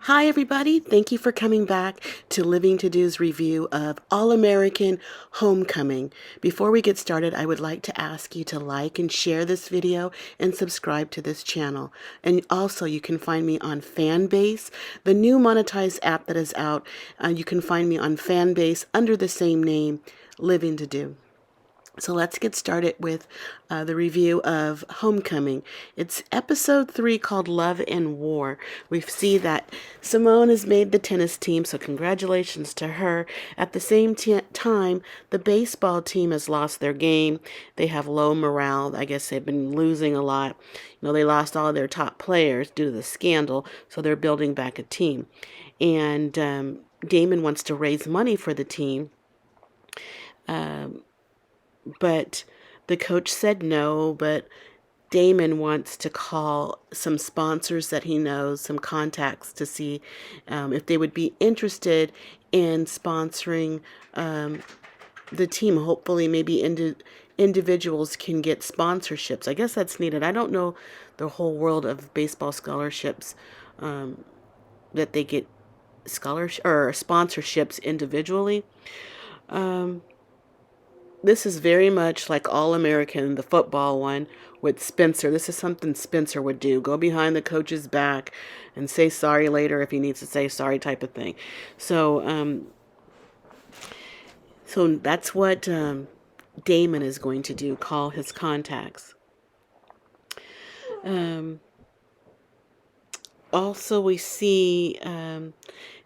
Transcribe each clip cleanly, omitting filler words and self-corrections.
Hi, everybody. Thank you for coming back to Living to Do's review of All-American Homecoming. Before we get started, I would like to ask you to like and share this video and subscribe to this channel. And also, you can find me on Fanbase, the new monetized app that is out. You can find me on Fanbase under the same name, Living to Do. So let's get started with the review of Homecoming. It's episode 3 called Love and War. We see that Simone has made the tennis team, so congratulations to her. At the same time, the baseball team has lost their game. They have low morale. I guess they've been losing a lot. They lost all of their top players due to the scandal, so they're building back a team. And Damon wants to raise money for the team. But the coach said no, but Damon wants to call some sponsors that he knows, some contacts, to see if they would be interested in sponsoring the team. Hopefully, maybe individuals can get sponsorships. I guess that's needed. I don't know the whole world of baseball scholarships, that they get scholarships or sponsorships individually. This is very much like All-American, the football one, with Spencer. This is something Spencer would do. Go behind the coach's back and say sorry later if he needs to say sorry, type of thing. So that's what Damon is going to do, call his contacts. Also, we see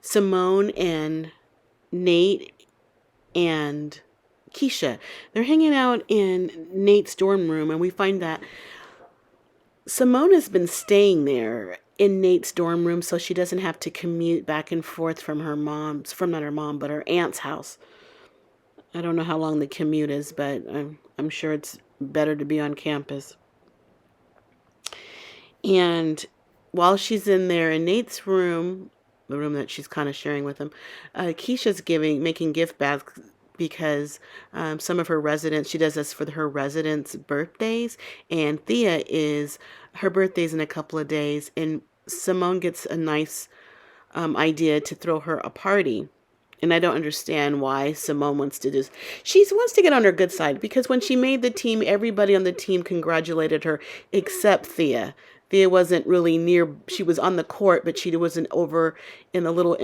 Simone and Nate and Keisha. They're hanging out in Nate's dorm room, and we find that Simone has been staying there in Nate's dorm room so she doesn't have to commute back and forth from not her mom, but her aunt's house. I don't know how long the commute is, but I'm sure it's better to be on campus. And while she's in there in Nate's room, the room that she's kind of sharing with him, Keisha's making gift bags because some of her residents, she does this for her residents' birthdays, and her birthday's in a couple of days, and Simone gets a nice idea to throw her a party. And I don't understand why Simone wants to do this. She wants to get on her good side, because when she made the team, everybody on the team congratulated her except Thea. Thea wasn't really near. She was on the court, but she wasn't over in a little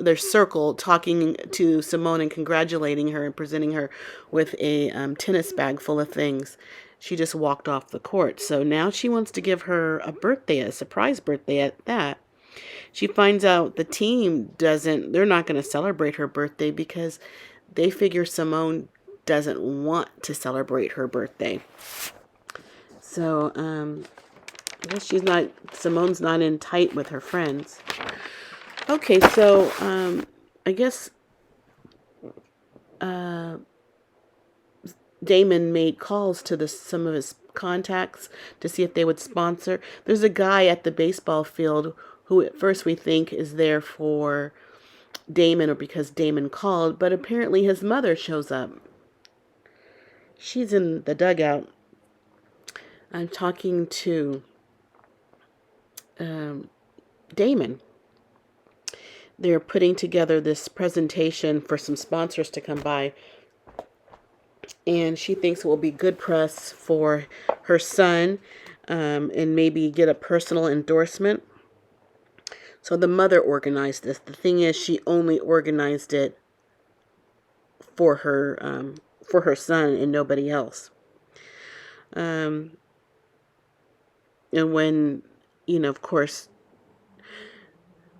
their circle, talking to Simone and congratulating her and presenting her with a tennis bag full of things. She just walked off the court. So now she wants to give her a surprise birthday at that. She finds out the team they're not going to celebrate her birthday because they figure Simone doesn't want to celebrate her birthday. So, I guess Simone's not in tight with her friends. Okay, so, I guess, Damon made calls to some of his contacts to see if they would sponsor. There's a guy at the baseball field who at first we think is there for Damon or because Damon called, but apparently his mother shows up. She's in the dugout. I'm talking to Damon. They're putting together this presentation for some sponsors to come by, and she thinks it will be good press for her son, and maybe get a personal endorsement. So the mother organized this. The thing is, she only organized it for her son and nobody else. And when, of course,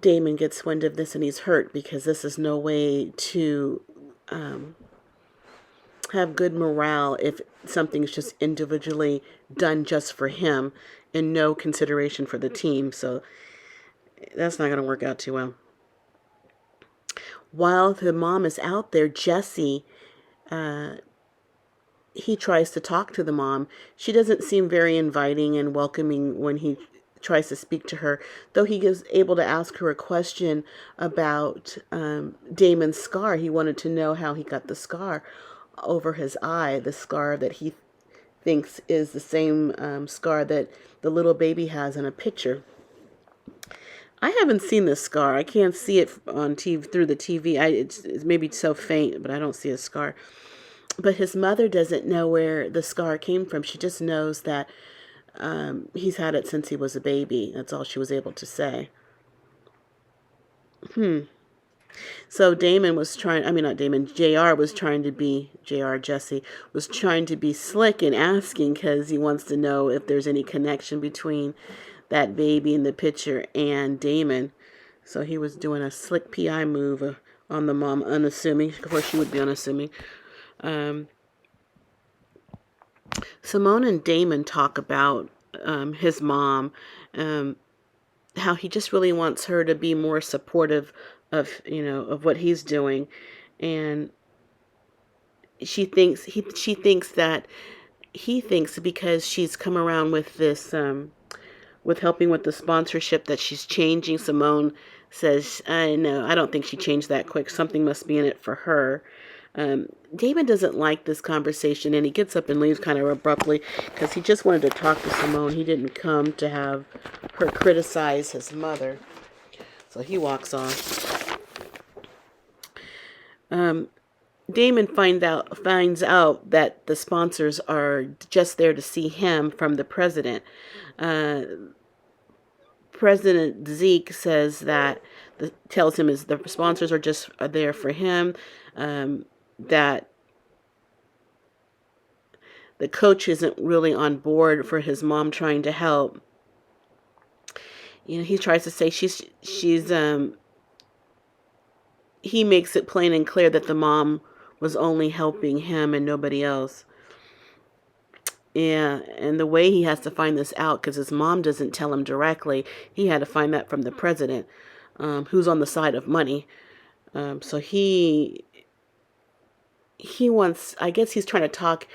Damon gets wind of this and he's hurt because this is no way to have good morale if something's just individually done just for him and no consideration for the team. So that's not going to work out too well. While the mom is out there, Jessie, he tries to talk to the mom. She doesn't seem very inviting and welcoming when he tries to speak to her, though he is able to ask her a question about Damon's scar. He wanted to know how he got the scar over his eye, the scar that he thinks is the same scar that the little baby has in a picture. I haven't seen the scar. I can't see it on TV through the TV. It's maybe so faint, but I don't see a scar. But his mother doesn't know where the scar came from. She just knows that he's had it since he was a baby. That's all she was able to say. So Damon was trying, I mean, not Damon, JR was trying to be, JR Jessie was trying to be slick and asking because he wants to know if there's any connection between that baby in the picture and Damon. So he was doing a slick PI move on the mom, unassuming. Of course, she would be unassuming. Um, Simone and Damon talk about his mom, um, how he just really wants her to be more supportive of, of what he's doing, and she thinks that he thinks because she's come around with this with helping with the sponsorship that she's changing. Simone says, I know, I don't think she changed that quick. Something must be in it for her. Damon doesn't like this conversation, and he gets up and leaves kind of abruptly because he just wanted to talk to Simone. He didn't come to have her criticize his mother. So he walks off. Damon finds out that the sponsors are just there to see him from the president. President Zeke says that tells him is the sponsors are there for him. That the coach isn't really on board for his mom trying to help. He tries to say she's he makes it plain and clear that the mom was only helping him and nobody else. Yeah, and the way he has to find this out, because his mom doesn't tell him directly, he had to find that from the president, who's on the side of money. So he wants, I guess he's trying to talk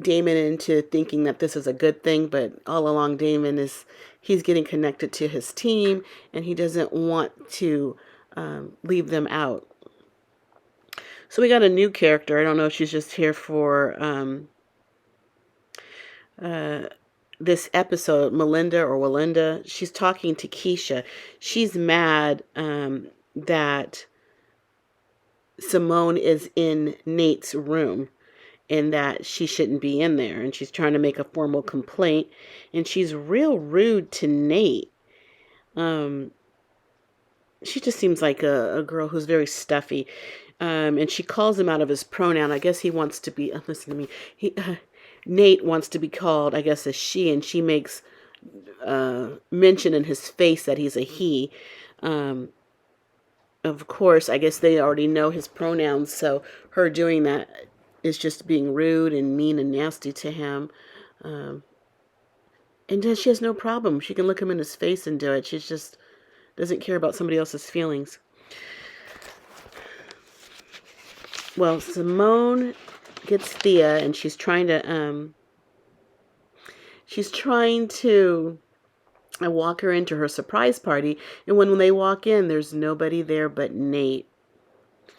Damon into thinking that this is a good thing, but all along he's getting connected to his team, and he doesn't want to leave them out. So we got a new character. I don't know if she's just here for this episode, Melinda or Walinda. She's talking to Keisha. She's mad that Simone is in Nate's room and that she shouldn't be in there. And she's trying to make a formal complaint. And she's real rude to Nate. She just seems like a girl who's very stuffy. And she calls him out of his pronoun. I guess he wants to be, listen to me, Nate wants to be called, I guess, a she, and she makes mention in his face that he's a he. Of course, I guess they already know his pronouns, so her doing that is just being rude and mean and nasty to him. And she has no problem. She can look him in his face and do it. She just doesn't care about somebody else's feelings. Well, Simone gets Thea, and she's trying to walk her into her surprise party, and when they walk in, there's nobody there but Nate.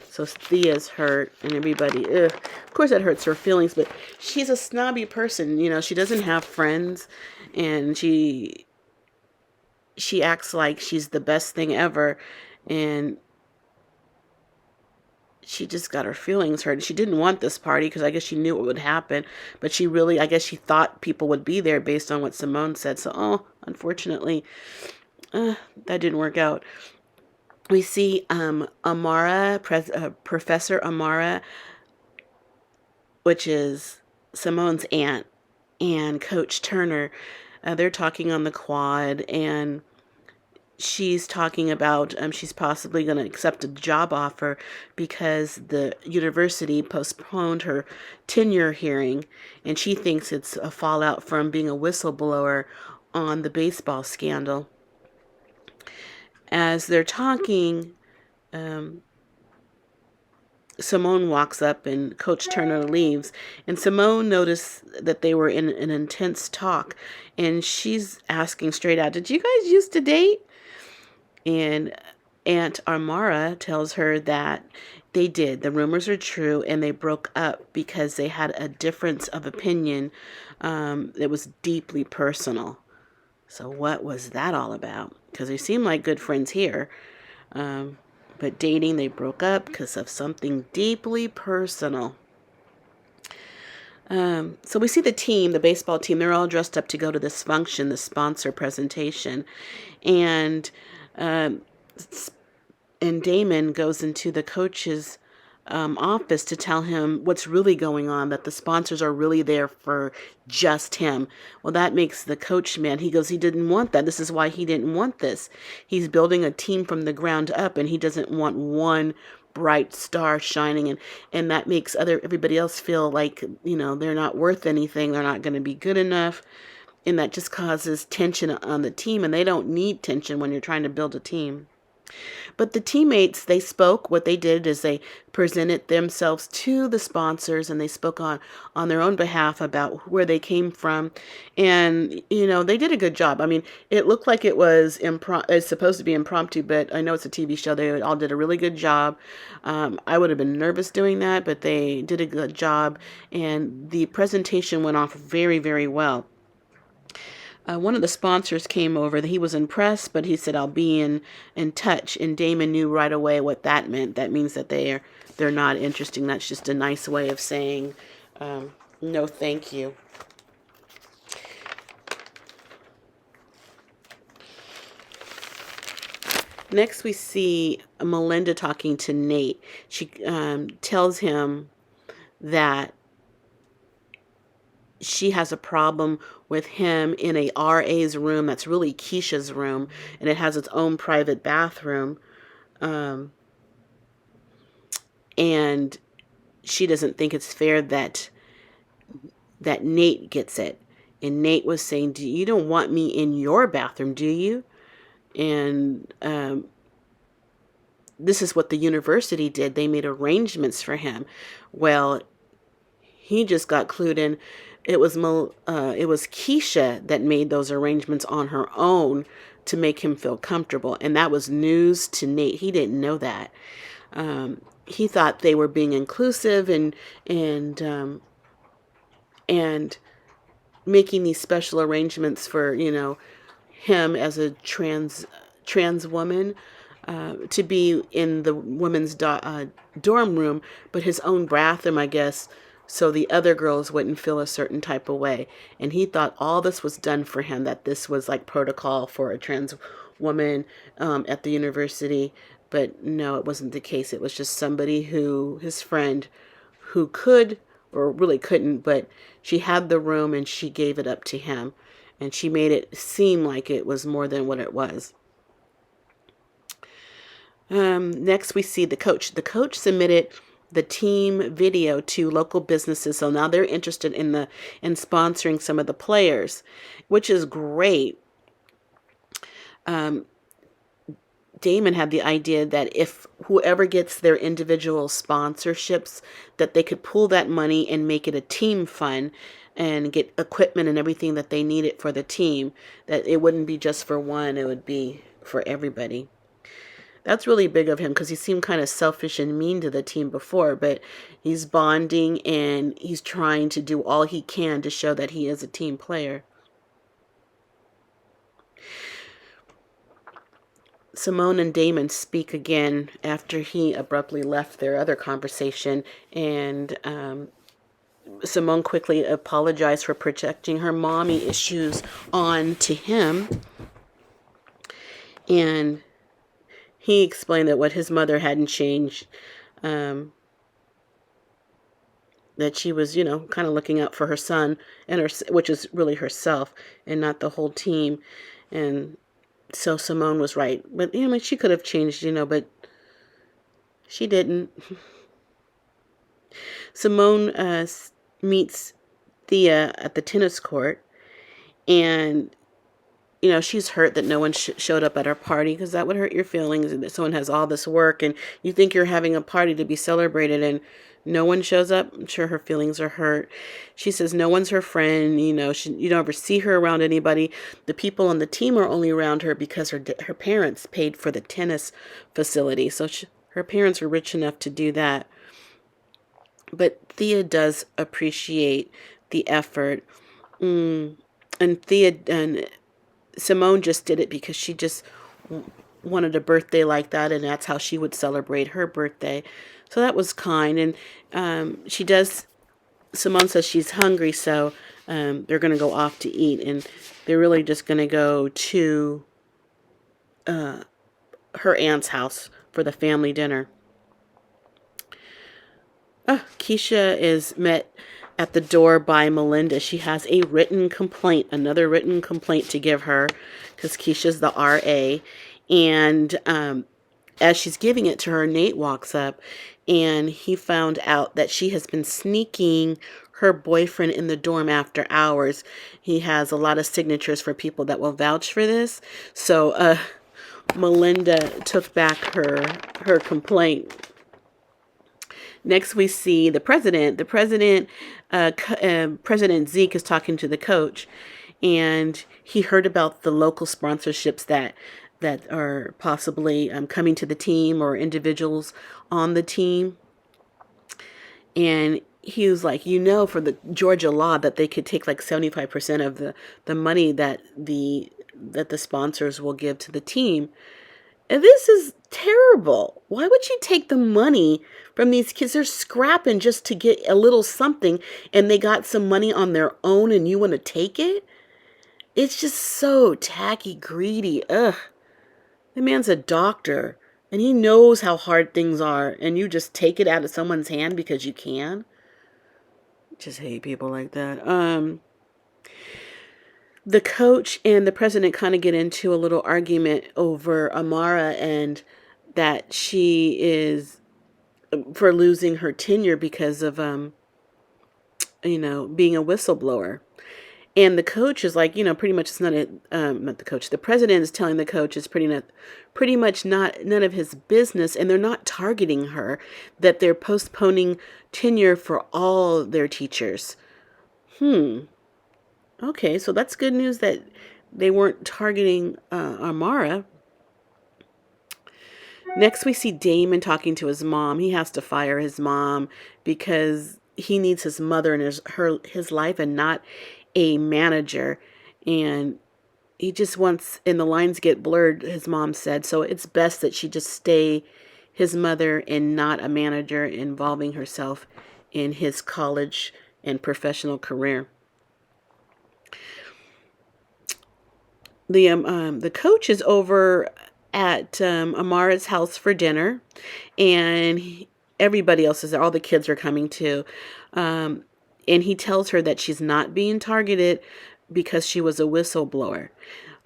So Thea's hurt, and everybody, of course that hurts her feelings, but she's a snobby person, she doesn't have friends, and she acts like she's the best thing ever, and she just got her feelings hurt. She didn't want this party because I guess she knew what would happen, but I guess she thought people would be there based on what Simone said. So, unfortunately, that didn't work out. We see Amara, Professor Amara, which is Simone's aunt, and Coach Turner. They're talking on the quad, and she's talking about she's possibly going to accept a job offer because the university postponed her tenure hearing, and she thinks it's a fallout from being a whistleblower on the baseball scandal. As they're talking, Simone walks up and Coach Turner leaves, and Simone noticed that they were in an intense talk, and she's asking straight out, did you guys used to date? And Aunt Amara tells her that they did. The rumors are true, and they broke up because they had a difference of opinion that was deeply personal. So what was that all about? Because they seemed like good friends here. Um, but dating, they broke up because of something deeply personal. So we see the team, the baseball team, they're all dressed up to go to this function, the sponsor presentation. And um, and Damon goes into the coach's office to tell him what's really going on, that the sponsors are really there for just him. Well, that makes the coach mad. He goes, he didn't want that. This is why he didn't want this. He's building a team from the ground up, and he doesn't want one bright star shining, and that makes everybody else feel like, they're not worth anything, they're not going to be good enough, and that just causes tension on the team, and they don't need tension when you're trying to build a team. But the teammates, they spoke. What they did is they presented themselves to the sponsors, and they spoke on their own behalf about where they came from. And, they did a good job. I mean, it looked like it was it's supposed to be impromptu, but I know it's a TV show. They all did a really good job. I would have been nervous doing that, but they did a good job. And the presentation went off very, very well. One of the sponsors came over. He was impressed, but he said, "I'll be in touch." And Damon knew right away what that meant. That means that they're not interesting. That's just a nice way of saying no, thank you. Next, we see Melinda talking to Nate. She tells him that she has a problem with him in a RA's room that's really Keisha's room, and it has its own private bathroom. And she doesn't think it's fair that Nate gets it. And Nate was saying, you don't want me in your bathroom, do you? And this is what the university did. They made arrangements for him. Well, he just got clued in. It was Keisha that made those arrangements on her own to make him feel comfortable, and that was news to Nate. He didn't know that. He thought they were being inclusive and making these special arrangements for him as a trans woman to be in the women's dorm room, but his own bathroom, I guess, so the other girls wouldn't feel a certain type of way. And he thought all this was done for him, that this was like protocol for a trans woman at the university. But no, it wasn't the case. It was just somebody his friend, who could, or really couldn't, but she had the room and she gave it up to him. And she made it seem like it was more than what it was. Next, we see the coach. The coach submitted the team video to local businesses, so now they're interested in sponsoring some of the players, which is great. Damon had the idea that if whoever gets their individual sponsorships, that they could pool that money and make it a team fund and get equipment and everything that they needed for the team, that it wouldn't be just for one, it would be for everybody. That's really big of him, because he seemed kind of selfish and mean to the team before, but he's bonding and he's trying to do all he can to show that he is a team player. Simone and Damon speak again after he abruptly left their other conversation, and Simone quickly apologized for projecting her mommy issues on to him, and he explained that what his mother hadn't changed, that she was, kind of looking out for her son, which is really herself and not the whole team. And so Simone was right. But, she could have changed, but she didn't. Simone meets Thea at the tennis court, and she's hurt that no one showed up at her party, because that would hurt your feelings, and that someone has all this work and you think you're having a party to be celebrated and no one shows up. I'm sure her feelings are hurt. She says no one's her friend. You don't ever see her around anybody. The people on the team are only around her because her parents paid for the tennis facility. So her parents were rich enough to do that. But Thea does appreciate the effort. And Thea Simone just did it because she just wanted a birthday like that, and that's how she would celebrate her birthday. So that was kind. And she does. Simone says she's hungry, so they're going to go off to eat, and they're really just going to go to her aunt's house for the family dinner. Keisha is met at the door by Melinda. She has a written complaint, another written complaint to give her, because Keisha's the RA. And as she's giving it to her, Nate walks up, and he found out that she has been sneaking her boyfriend in the dorm after hours. He has a lot of signatures for people that will vouch for this. So Melinda took back her complaint. Next, we see the president. President Zeke is talking to the coach, and he heard about the local sponsorships that are possibly coming to the team, or individuals on the team. And he was like, for the Georgia law that they could take like 75% of the money that the sponsors will give to the team. And this is terrible. Why would you take the money from these kids? They're scrapping just to get a little something, and they got some money on their own, and you want to take it? It's just so tacky, greedy. Ugh. The man's a doctor, and he knows how hard things are, and you just take it out of someone's hand because you can? Just hate people like that. The coach and the president kind of get into a little argument over Amara, and that she is for losing her tenure because of being a whistleblower. And the coach is like, pretty much it's not the coach. The president is telling the coach it's pretty much not none of his business, and they're not targeting her, that they're postponing tenure for all their teachers. Okay, so that's good news that they weren't targeting Amara. Next, we see Damon talking to his mom. He has to fire his mom because he needs his mother in his life, and not a manager. And he just wants, and the lines get blurred, his mom said, so it's best that she just stay his mother and not a manager, involving herself in his college and professional career. The coach is over at Amara's house for dinner, and everybody else is there. All the kids are coming too. And he tells her that she's not being targeted because she was a whistleblower.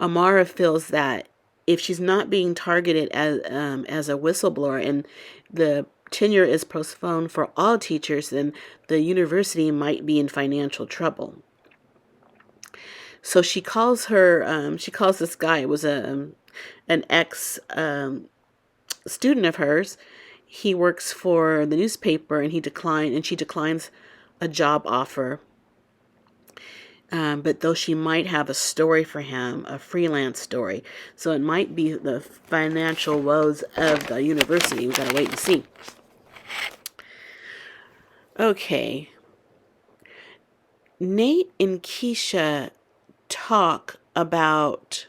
Amara feels that if she's not being targeted as a whistleblower, and the tenure is postponed for all teachers, then the university might be in financial trouble. So she calls this guy. It was an ex student of hers. He works for the newspaper, and she declines a job offer. But though she might have a story for him, a freelance story. So it might be the financial woes of the university. We gotta wait and see. Okay. Nate and Keisha talk about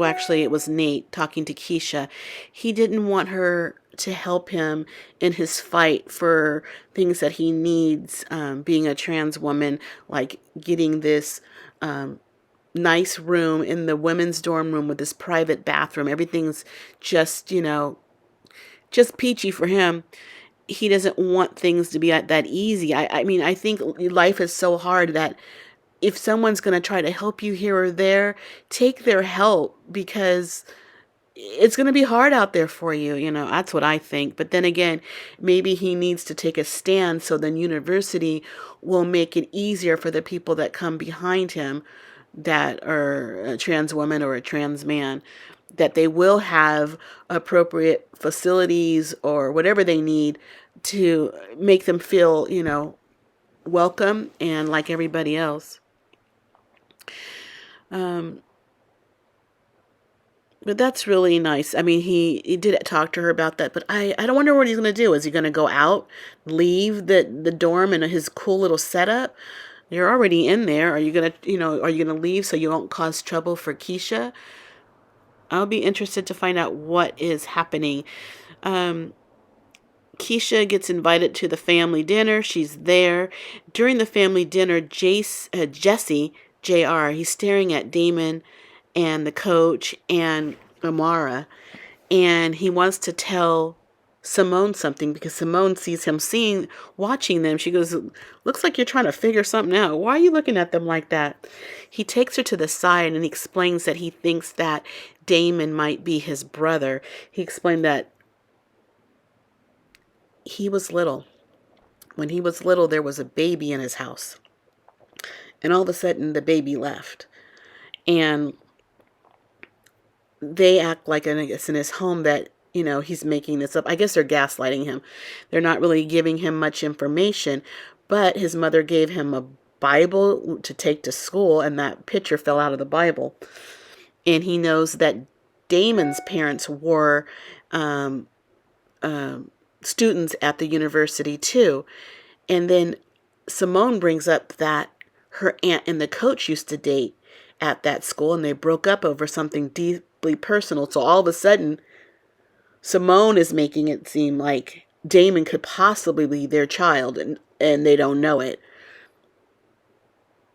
actually it was Nate talking to Keisha. He didn't want her to help him in his fight for things that he needs, being a trans woman, like getting this nice room in the women's dorm room with this private bathroom. Everything's just peachy for him. He doesn't want things to be that easy. I mean, I think life is so hard that if someone's going to try to help you here or there, take their help, because it's going to be hard out there for you. That's what I think. But then again, maybe he needs to take a stand, so then university will make it easier for the people that come behind him that are a trans woman or a trans man, that they will have appropriate facilities or whatever they need to make them feel, welcome and like everybody else. But that's really nice. I mean, he did talk to her about that, but I don't wonder what he's going to do. Is he going to go out, leave the dorm and his cool little setup? You're already in there. Are you gonna, are you gonna leave so you don't cause trouble for Keisha? I'll be interested to find out what is happening. Um, Keisha gets invited to the family dinner. She's there. During the family dinner, Jesse, JR, he's staring at Damon and the coach and Amara. And he wants to tell Simone something because Simone sees him watching them. She goes, looks like you're trying to figure something out. Why are you looking at them like that? He takes her to the side and he explains that he thinks that Damon might be his brother. He explained that he was little. When he was little, there was a baby in his house. And all of a sudden, the baby left. And they act like, I guess, in his home that, he's making this up. I guess they're gaslighting him. They're not really giving him much information. But his mother gave him a Bible to take to school, and that picture fell out of the Bible. And he knows that Damon's parents were students at the university too. And then Simone brings up that her aunt and the coach used to date at that school, and they broke up over something deeply personal. So all of a sudden, Simone is making it seem like Damon could possibly be their child, and they don't know it.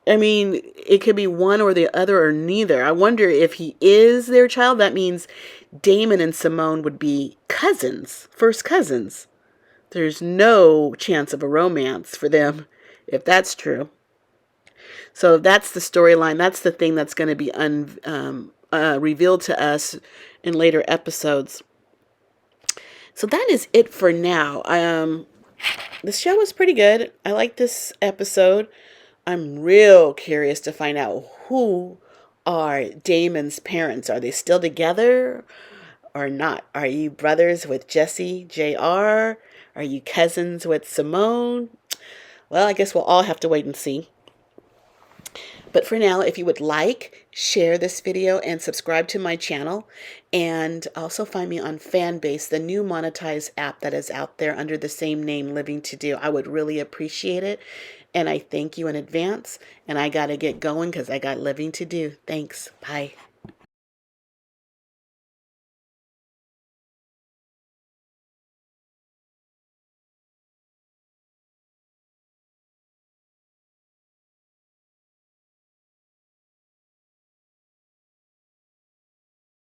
I mean, it could be one or the other or neither. I wonder if he is their child. That means Damon and Simone would be cousins, first cousins. There's no chance of a romance for them if that's true. So that's the storyline. That's the thing that's going to be revealed to us in later episodes. So that is it for now. The show is pretty good. I like this episode. I'm real curious to find out who are Damon's parents. Are they still together or not? Are you brothers with Jessie, JR? Are you cousins with Simone? Well, I guess we'll all have to wait and see. But for now, if you would like, share this video and subscribe to my channel. And also find me on Fanbase, the new monetized app that is out there under the same name, Living to Do. I would really appreciate it. And I thank you in advance. And I got to get going because I got living to do. Thanks. Bye.